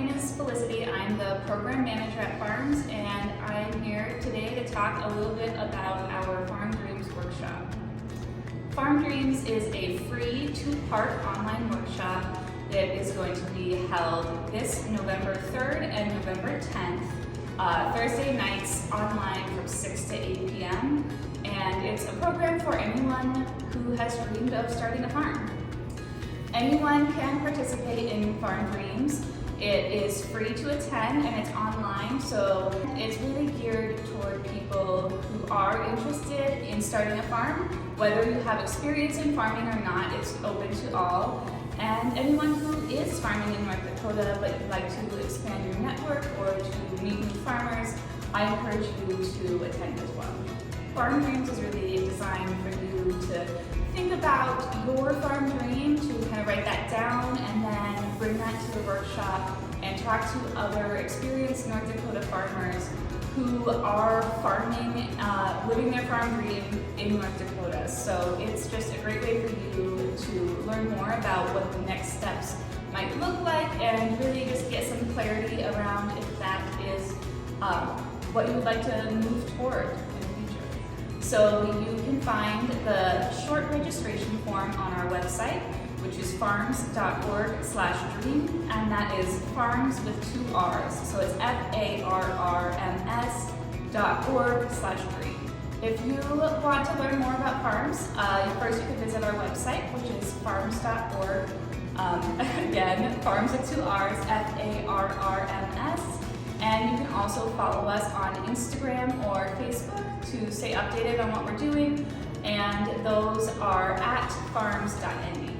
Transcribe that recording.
name is Felicity. I'm the program manager at FARRMS, and I'm here today to talk a little bit about our Farm Dreams workshop. Farm Dreams is a free two-part online workshop that is going to be held this November 3rd and November 10th, Thursday nights online from 6 to 8 p.m. And it's a program for anyone who has dreamed of starting a farm. Anyone can participate in Farm Dreams. It is free to attend and it's online, so it's really geared toward people who are interested in starting a farm. Whether you have experience in farming or not, it's open to all. And anyone who is farming in North Dakota but you'd like to expand your network or to meet new farmers, I encourage you to attend as well. Farm Dreams is really designed for you to think about your farm dream, to kind of write that down and then bring that to the workshop and talk to other experienced North Dakota farmers who are farming, living their farm dream in North Dakota. So it's just a great way for you to learn more about what the next steps might look like and really just get some clarity around if that is what you would like to move toward. So you can find the short registration form on our website, which is farrms.org/dream, and that is farms with 2 R's. So it's FARRMS.org/dream. If you want to learn more about FARRMS, first you can visit our website, which is farrms.org. Again, farms with 2 R's, FARRMS. And you can also follow us on Instagram or Facebook to stay updated on what we're doing, and those are at farrms.nd.